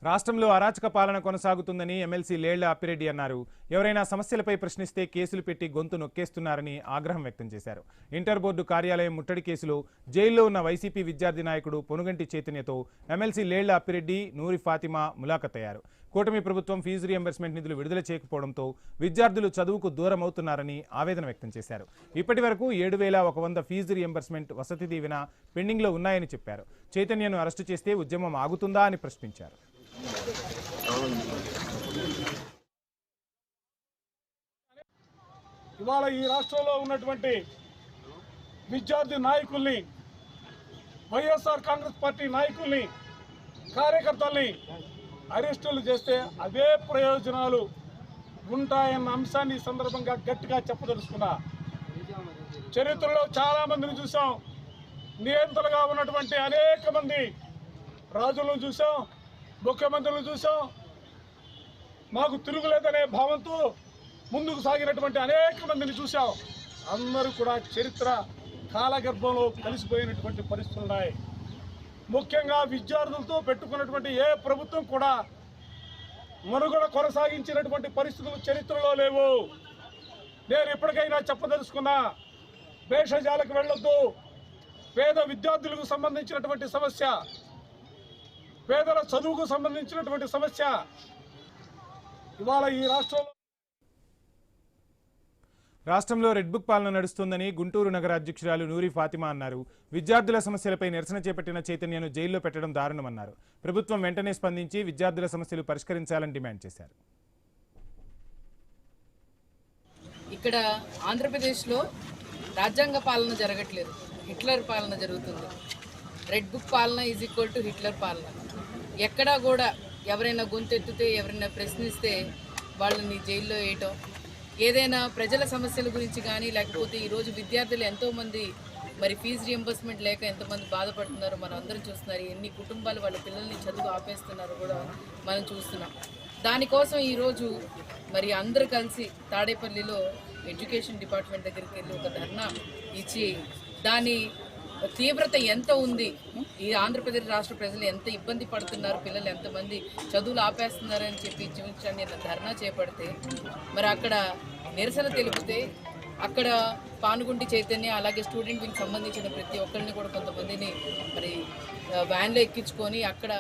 రాష్ట్రంలో అరాచక పాలన కొనసాగుతుందని ఎమ్మెల్సీ లేళ్ల అప్పిరెడ్డి అన్నారు. ఎవరైనా సమస్యలపై ప్రశ్నిస్తే కేసులు పెట్టి గొంతు నొక్కేస్తున్నారని ఆగ్రహం వ్యక్తం చేశారు. ఇంటర్ బోర్డు కార్యాలయం ముట్టడి కేసులో జైల్లో ఉన్న వైసీపీ విద్యార్థి నాయకుడు పొనుగంటి చైతన్యతో ఎమ్మెల్సీ లేళ్ల అప్పిరెడ్డి, నూరి ఫాతిమా ములాఖతయ్యారు. కూటమి ప్రభుత్వం ఫీజు రియంబర్స్మెంట్ నిధులు విడుదల చేయకపోవడంతో విద్యార్థులు చదువుకు దూరమవుతున్నారని ఆవేదన వ్యక్తం చేశారు. ఇప్పటి వరకు 7,100 ఫీజు రియంబర్స్మెంట్, వసతి దీవెన పెండింగ్లో ఉన్నాయని చెప్పారు. చైతన్యను అరెస్టు చేస్తే ఉద్యమం ఆగుతుందా అని ప్రశ్నించారు. ఇవాళ ఈ రాష్ట్రంలో ఉన్నటువంటి విద్యార్థి నాయకుల్ని, వైఎస్ఆర్ కాంగ్రెస్ పార్టీ నాయకుల్ని, కార్యకర్తల్ని అరెస్టులు చేస్తే అవే ప్రయోజనాలు ఉంటాయన్న అంశాన్ని ఈ సందర్భంగా గట్టిగా చెప్పదలుచుకున్నా. చరిత్రలో చాలా మందిని చూసాం, నియంత్రణగా ఉన్నటువంటి అనేక మంది రాజులను చూసాం, ముఖ్యమంత్రులను చూసాం. మాకు తిరుగులేదనే భావంతో ముందుకు సాగినటువంటి అనేక మందిని చూసాం. అందరూ కూడా చరిత్ర కాలగర్భంలో కలిసిపోయినటువంటి పరిస్థితులు ఉన్నాయి. ముఖ్యంగా విద్యార్థులతో పెట్టుకున్నటువంటి ఏ ప్రభుత్వం కూడా మనుగడ కొనసాగించినటువంటి పరిస్థితులు చరిత్రలో లేవు. నేను ఎప్పటికైనా చెప్పదలుచుకున్నా, భేషజాలకు వెళ్ళొద్దు. పేద విద్యార్థులకు సంబంధించినటువంటి సమస్య, పేదల చదువుకు సంబంధించినటువంటి సమస్య ఇవాళ ఈ రాష్ట్రంలో రెడ్ బుక్ పాలన నడుస్తుందని గుంటూరు నగర అధ్యక్షురాలు నూరి ఫాతిమా అన్నారు. విద్యార్థుల సమస్యలపై నిరసన చేపట్టిన చైతన్యను జైల్లో పెట్టడం దారుణమన్నారు. ప్రభుత్వం వెంటనే స్పందించి విద్యార్థుల సమస్యలు పరిష్కరించాలని డిమాండ్ చేశారు. ఇక్కడ ఆంధ్రప్రదేశ్లో రాజ్యాంగ పాలన జరగట్లేదు, హిట్లర్ పాలన జరుగుతుంది. రెడ్ బుక్ పాలన ఈజ్ ఈక్వల్ టు హిట్లర్ పాలన. ఎక్కడా కూడా ఎవరైనా గొంతెత్తితే, ఎవరైనా ప్రశ్నిస్తే వాళ్ళని జైల్లో వేయటం, ఏదైనా ప్రజల సమస్యల గురించి కానీ, లేకపోతే ఈరోజు విద్యార్థులు ఎంతోమంది మరి ఫీజు రియంబర్స్మెంట్ లేక ఎంతమంది బాధపడుతున్నారో మనం అందరం చూస్తున్నారు. ఎన్ని కుటుంబాలు వాళ్ళ పిల్లల్ని చదువు ఆపేస్తున్నారో కూడా మనం చూస్తున్నాం. దానికోసం ఈరోజు మరి అందరూ కలిసి తాడేపల్లిలో ఎడ్యుకేషన్ డిపార్ట్మెంట్ దగ్గరికి వెళ్ళి ఒక ధర్నా ఇచ్చి దాని తీవ్రత ఎంత ఉంది, ఈ ఆంధ్రప్రదేశ్ రాష్ట్ర ప్రజలు ఎంత ఇబ్బంది పడుతున్నారు, పిల్లలు ఎంతమంది చదువులు ఆపేస్తున్నారని చెప్పి చూపించండి ధర్నా చేపడితే, మరి అక్కడ నిరసన తెలిపితే అక్కడ పానుగుంటి చైతన్య, అలాగే స్టూడెంట్ వింగ్ సంబంధించిన ప్రతి ఒక్కరిని కూడా కొంతమందిని మరి వ్యాన్లో ఎక్కించుకొని అక్కడ